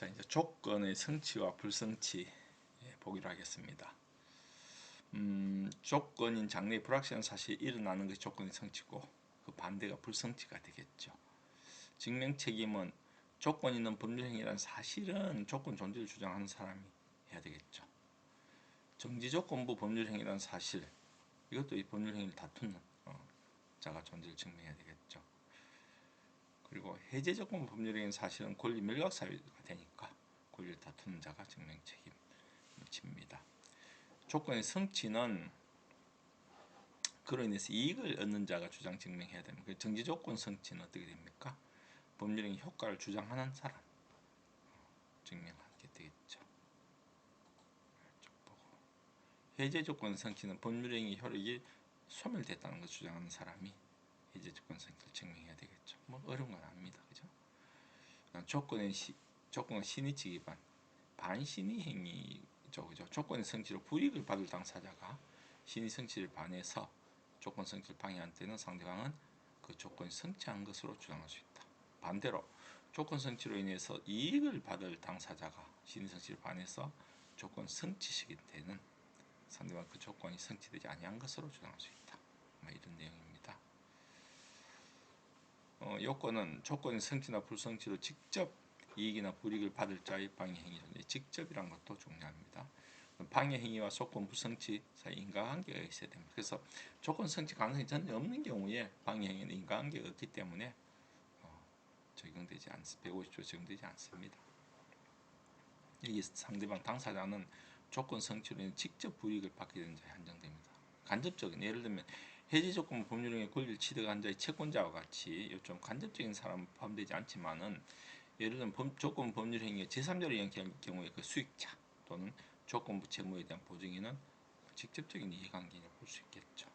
자, 이제 조건의 성취와 불성취 보기로 하겠습니다. 조건인 장래의 불확실한 사실이 일어나는 것이 조건의 성취고 그 반대가 불성취가 되겠죠. 증명 책임은 조건 있는 법률행위라는 사실은 조건 존재를 주장하는 사람이 해야 되겠죠. 정지조건부 법률행위라는 사실, 이것도 이 법률행위를 다투는 자가 존재를 증명해야 되겠죠. 그리고 해제조건부 법률행위는 사실은 권리 멸각 사유가 되니까 권리를 다투는 자가 증명 책임을 집니다. 조건의 성취는 그로 인해서 이익을 얻는 자가 주장 증명해야 됩니다. 정지조건 성취는 어떻게 됩니까? 법률행위 효과를 주장하는 사람 증명하게 되겠죠. 해제조건 성취는 법률행위 효력이 소멸됐다는 것을 주장하는 사람이 해제조건 성취를 증명해야 되겠죠. 뭐 어려운 건 아닙니다. 그죠? 조건은 신의치 기반, 반신의 행위죠. 그죠? 조건의 성취로 불이익을 받을 당사자가 신의 성취를 반해서 조건 성취를 방해한 때는 상대방은 그 조건이 성취한 것으로 주장할 수 있다. 반대로 조건 성취로 인해서 이익을 받을 당사자가 신의 성취를 반해서 조건 성취시킬 때는 상대방 그 조건이 성취되지 아니한 것으로 주장할 수 있다. 이런 내용입니다. 요건은 조건의 성취나 불성취로 직접 이익이나 불이익을 받을 자의 방해 행위인데 직접이란 것도 중요합니다. 방해 행위와 조건 불성취 사이 인과관계가 있어야 됩니다. 그래서 조건 성취 가능성이 전혀 없는 경우에 방해 행위는 인과관계가 없기 때문에 적용되지 않습니다. 150조 적용되지 않습니다. 여기 상대방 당사자는 조건 성취로 인해 직접 불이익을 받게 되는 자에 한정됩니다. 간접적인, 예를 들면 해지 조건 법률행위 권리를 취득한 자의 채권자와 같이 좀 간접적인 사람은 포함되지 않지만은 예를 들면 조건 법률행위에 제3자를 영향할 경우에 그 수익자 또는 조건부 채무에 대한 보증인은 직접적인 이해관계를 볼 수 있겠죠.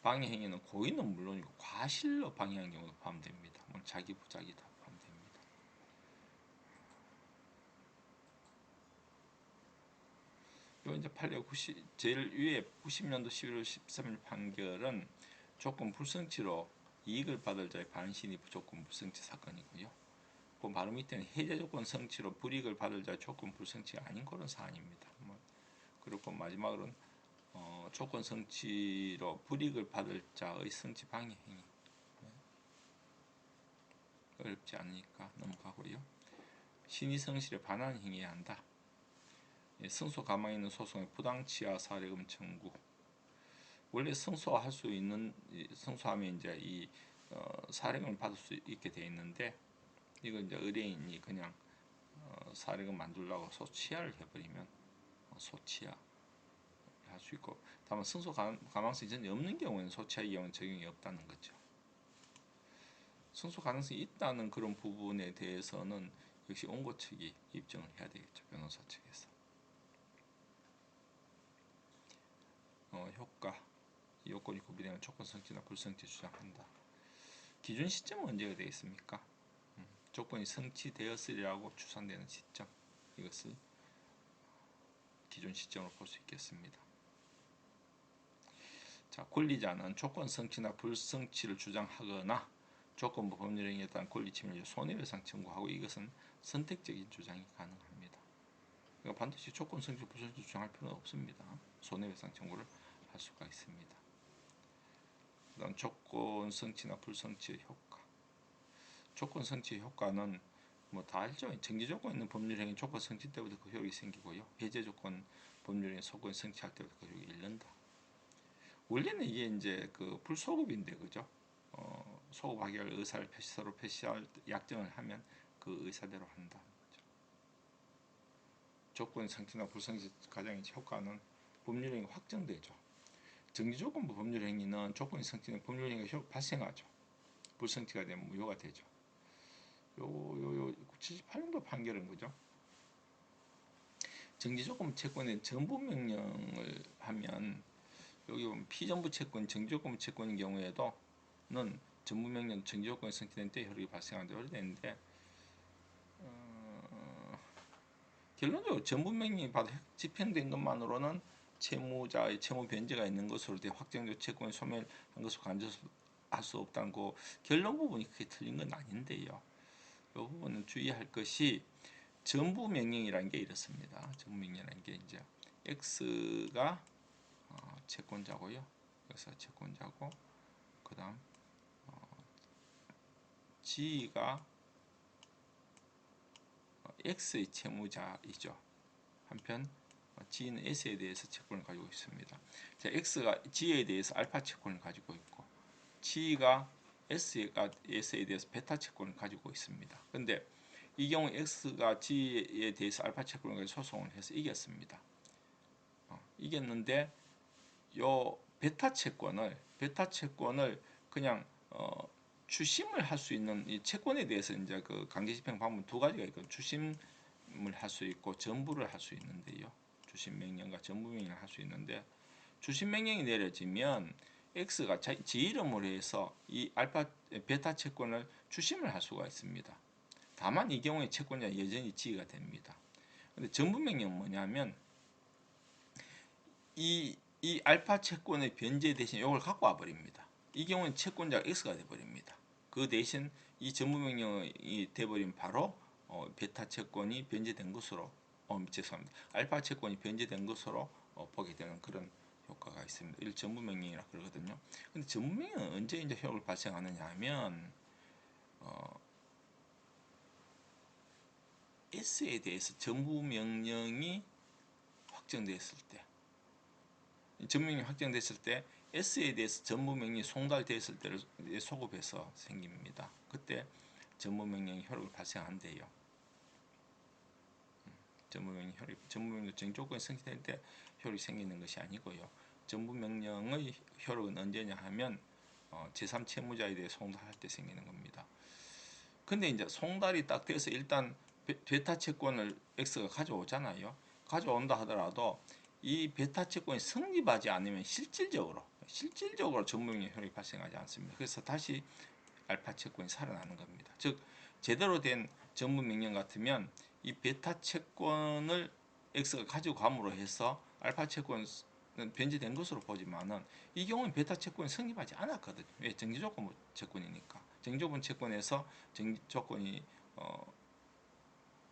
방해행위는 고의는 물론이고 과실로 방해한 경우도 포함됩니다. 자기 부작이 다 포함됩니다. 요 이제 판례 제일 위에 90년도 11월 13일 판결은 조건 불성취로 이익을 받을 자의 반신이 조건 불성취 사건이고요. 그 바로 밑에는 해제 조건 성취로 불이익을 받을 자의 조건 불성취가 아닌 그런 사안입니다. 그리고 마지막으로는 조건 성취로 불이익을 받을 자의 성취 방해 행위. 어렵지 않으니까 넘어가고요. 신의 성실에 반하는 행위해야 한다. 승소 가망 있는 소송의 부당치하 사례금 청구. 원래 승소할 수 있는 승소하면 이제 이 사례금을 받을 수 있게 돼 있는데 이거 이제 의뢰인이 그냥 사례금 만들려고 소취하를 해버리면 소취하 할 수 있고, 다만 승소 가망성이 전혀 없는 경우에는 소취하의 경우는 적용이 없다는 거죠. 승소 가능성이 있다는 그런 부분에 대해서는 역시 원고 측이 입증을 해야 되겠죠. 변호사 측에서. 효과, 이 요건이 구비되면 조건 성취나 불성취 주장한다. 기준 시점은 언제가 되겠습니까? 조건이 성취되었으리라고 추산되는 시점, 이것을 기준 시점으로 볼 수 있겠습니다. 자, 권리자는 조건 성취나 불성취를 주장하거나 조건부 법률행위에 따른 권리 침해를 손해배상 청구하고 이것은 선택적인 주장이 가능합니다. 그러니까 반드시 조건 성취, 불성취 주장할 필요는 없습니다. 손해배상 청구를 할 수가 있습니다. 그다음 조건 성취나 불성취의 효과. 조건 성취의 효과는 다 알죠. 정지 조건 있는 법률행위 조건 성취 때부터 그 효력이 생기고요. 해제 조건 법률행위 소건 성취할 때부터 그 효력이 일른다. 원래는 이게 이제 그 불소급인데, 그죠? 소급하기 할 의사를 서로 표시할 약정을 하면 그 의사대로 한다. 그죠? 조건 성취나 불성취 가장의 효과는 법률행위 확정되죠. 정지조건부 법률행위는 조건이 성취된 법률행위가 발생하죠. 불성취가 되면 무효가 되죠. 요 78년도 판결은 그죠? 정지조건부 채권의 전부명령을 하면 여기 보면 피전부 채권, 정지조건부 채권인 경우에도는 전부명령 정지조건이 성취된 때 효력이 발생하는데 어려되는데 결론적으로 전부명령이 바로 집행된 것만으로는 채무자의 채무 변제가 있는 것으로 확정된 채권이 소멸한 것으로 간주할 수 없다는 그 결론 부분이 크게 틀린 건 아닌데요. 부분은 주의할 것이 전부 명령이라는 게 이렇습니다. 전부 명령이라는 게 이제 x가 채권자고요. 그래서 채권자고 그다음 g가 x의 채무자이죠. 한편 g는 s에 대해서 채권을 가지고 있습니다. 자, x가 g에 대해서 알파 채권을 가지고 있고 g가 s에 대해서 베타 채권을 가지고 있습니다. 근데 이 경우 x가 g에 대해서 알파 채권을 가지고 소송을 해서 이겼습니다. 이겼는데 요 베타 채권을 그냥 추심을 할 수 있는 이 채권에 대해서 이제 그 강제집행 방법 두 가지가 있거든요. 추심을 할 수 있고 전부를 할 수 있는데요. 추심 명령과 전부 명령을 할 수 있는데 추심 명령이 내려지면 X가 지 이름으로 해서 이 베타 채권을 추심을 할 수가 있습니다. 다만 이 경우에 채권자 여전히 G가 됩니다. 근데 전부 명령은 뭐냐면 이 알파 채권의 변제 대신 이걸 갖고 와 버립니다. 이 경우는 채권자가 X가 돼 버립니다. 그 대신 이 전부 명령이 돼 버리면 바로 베타 채권이 변제된 것으로 죄송합니다. 알파 채권이 변제된 것으로 보게 되는 그런 효과가 있습니다. 이를 전부 명령이라 그러거든요. 근데 전부 명령은 언제 이제 효력을 발생하느냐 하면 S에 대해서 전부 명령이 확정됐을 때, 전부명령이 확정됐을 때 S에 대해서 전부명령이 송달됐을 때를 소급해서 생깁니다. 그때 전부명령이 효력을 발생한대요. 전부명령 정조건이 성립될 때 효력이 생기는 것이 아니고요. 전부명령의 효력은 언제냐 하면 제3채무자에 대해 송달할 때 생기는 겁니다. 근데 이제 송달이 딱 돼서 일단 베타 채권을 X가 가져오잖아요. 가져온다 하더라도 이 베타 채권이 성립하지 않으면 실질적으로 전부명령 효력이 발생하지 않습니다. 그래서 다시 알파 채권이 살아나는 겁니다. 즉 제대로 된 전부명령 같으면 이 베타 채권을 X가 가지고 감으로 해서 알파 채권은 변제된 것으로 보지만은 이 경우는 베타 채권이 성립하지 않았거든요. 왜? 정지조건 채권이니까. 정지조건 채권에서 정지조건이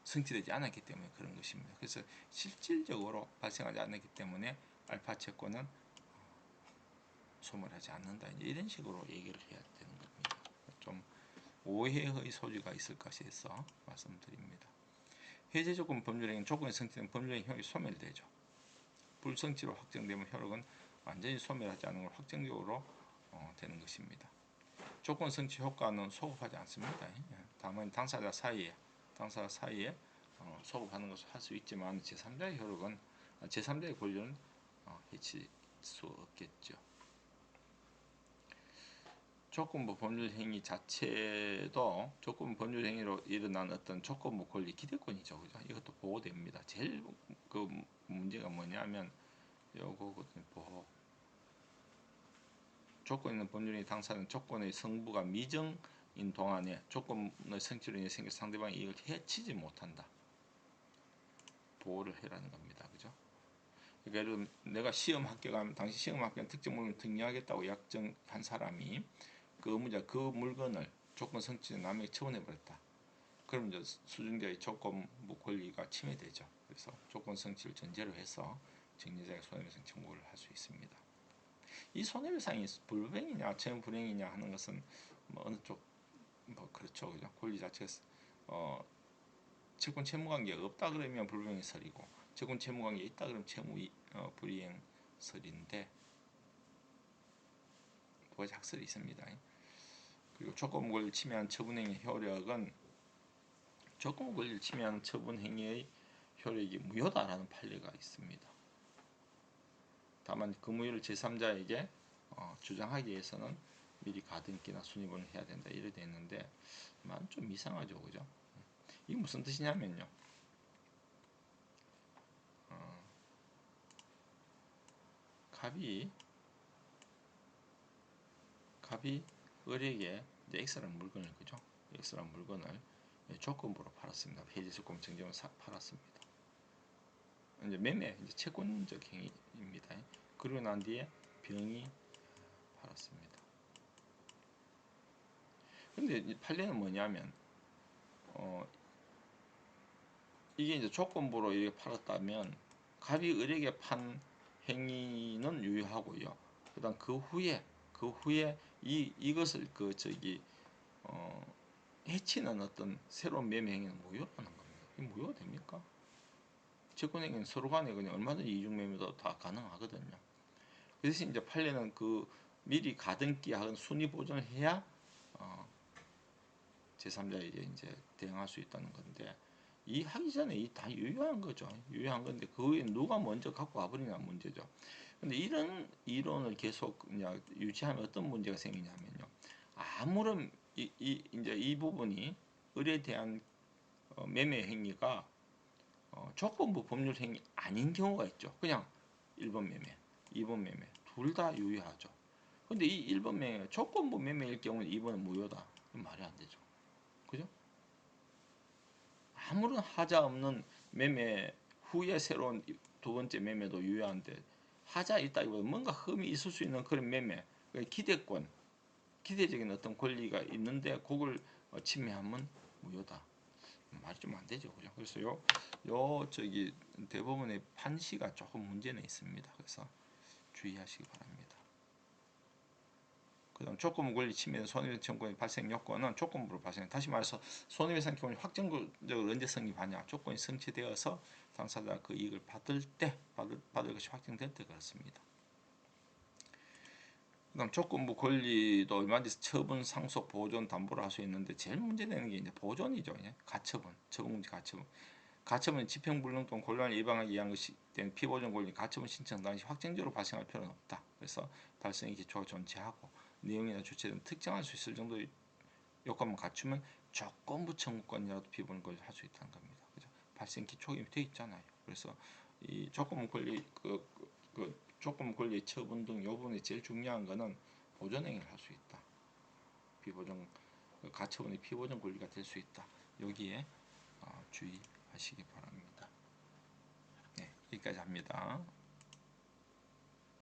성취되지 않았기 때문에 그런 것입니다. 그래서 실질적으로 발생하지 않았기 때문에 알파 채권은 소멸하지 않는다. 이런 식으로 얘기를 해야 되는 겁니다. 좀 오해의 소지가 있을 것에서 말씀드립니다. 해제 조건 법률행위 조건이 성취된 법률행위 효력이 소멸되죠. 불성취로 확정되면 효력은 완전히 소멸하지 않은 걸 확정적으로 되는 것입니다. 조건 성취 효과는 소급하지 않습니다. 다만 당사자 사이에 소급하는 것을 할 수 있지만 제3자의 효력은 제3자의 권리는 해칠 수 없겠죠. 조건부 법률 행위 자체도 조건부 법률 행위로 일어난 어떤 조건부 권리 기대권이죠. 그죠? 이것도 보호됩니다. 제일 그 문제가 뭐냐면 요거거든요. 보호. 조건 있는 법률행위 당사자는 조건의 성부가 미정인 동안에 조건의 성취로 인해 생겨 상대방의 이익을 해치지 못한다. 보호를 해라는 겁니다. 그죠? 그러니까 예를 들면 내가 시험 합격하면 당시 시험 합격 특정 물건을 등록하겠다고 약정한 사람이 그 의무자 그 물건을 조건 성취 남에게 처분해 버렸다. 그럼 이제 수증자의 조건부 권리가 침해되죠. 그래서 조건 성취를 전제로 해서 증여자의 손해배상 청구를 할 수 있습니다. 이 손해배상이 불법행위냐 채무불이행이냐 하는 것은 뭐 어느 쪽 뭐 그렇죠. 그죠? 권리 자체가 채권 채무관계가 없다 그러면 불법행위 설이고 채권 채무관계 있다 그러면 채무 불이행 설인데 두 가지 학설이 있습니다. 그리고 조건부 권리를 침해한 처분행위 효력은 조건부 권리를 침해한 처분행위의 효력이 무효다라는 판례가 있습니다. 다만 그 무효를 제3자에게 주장하기 위해서는 미리 가등기나 순위본을 해야 된다 이래 돼 있는데 좀 이상하죠, 그죠? 이게 무슨 뜻이냐면요. 갑이 을에게 X라는 물건을 그죠? X라는 물건을 조건부로 팔았습니다. 해지 조건 증정을 팔았습니다. 이제 매매 이제 채권적 행위입니다. 그러고 난 뒤에 병이 팔았습니다. 근데 이 판례는 뭐냐면 이게 이제 조건부로 이렇게 팔았다면 갑이 을에게 판 행위는 유효하고요. 그다음 그 후에 이것을 해치는 어떤 새로운 매매 행위는 무효라는 겁니다. 이 무효가 됩니까? 채권 행위는 서로 간에 그냥 얼마든지 이중 매매도 다 가능하거든요. 그 대신 이제 판례는 그 미리 가등기 하는 순위 보존을 해야 제3자에게 이제 대응할 수 있다는 건데, 이 하기 전에 이 다 유효한 거죠. 유효한 건데 그 후에 누가 먼저 갖고 와버리냐 문제죠. 근데 이런 이론을 계속 그냥 유지하면 어떤 문제가 생기냐면요. 아무런 이제 이 부분이 을에 대한 매매 행위가 조건부 법률 행위 아닌 경우가 있죠. 그냥 1번 매매, 2번 매매 둘 다 유효하죠. 근데 이 1번 매매 조건부 매매일 경우는 2번은 무효다. 말이 안 되죠. 그죠? 아무런 하자 없는 매매 후에 새로운 두 번째 매매도 유효한데, 하자 있다기보다 뭔가 흠이 있을 수 있는 그런 매매, 기대권, 기대적인 어떤 권리가 있는데 그걸 침해하면 무효다. 말이 좀 안 되죠, 그죠? 그래서 대부분의 판시가 조금 문제는 있습니다. 그래서 주의하시기 바랍니다. 그다음 조건부 권리 침해 손해배상 청구의 발생 요건은 조건부로 발생. 다시 말해서 손해배상 청구는 확정적으로 언제 성립하냐? 조건이 성취되어서 당사자가 그 이익을 받을 것이 확정될 때 그렇습니다. 그다음 조건부 권리도 얼마든지 처분, 상속, 보존, 담보를 할 수 있는데 제일 문제되는 게 이제 보존이죠. 가처분, 처분금지 가처분. 가처분 집행불능 또는 곤란을 예방하기 위한 것이 된 피보존 권리 가처분 신청 당시 확정적으로 발생할 필요는 없다. 그래서 발생의 기초가 존재하고 내용이나 주체 등 특정할 수 있을 정도의 요건만 갖추면 조건부 청구권이라도 피보존 권리를 할 수 있다는 겁니다. 그죠? 발생 기초가 이미 되어 있잖아요. 그래서 이 조건부 권리 조건부 권리 처분 등 요 부분에 제일 중요한 거는 보존 행위를 할 수 있다. 피보존 가처분의 피보존 권리가 될 수 있다. 여기에 주의하시기 바랍니다. 네, 여기까지 합니다.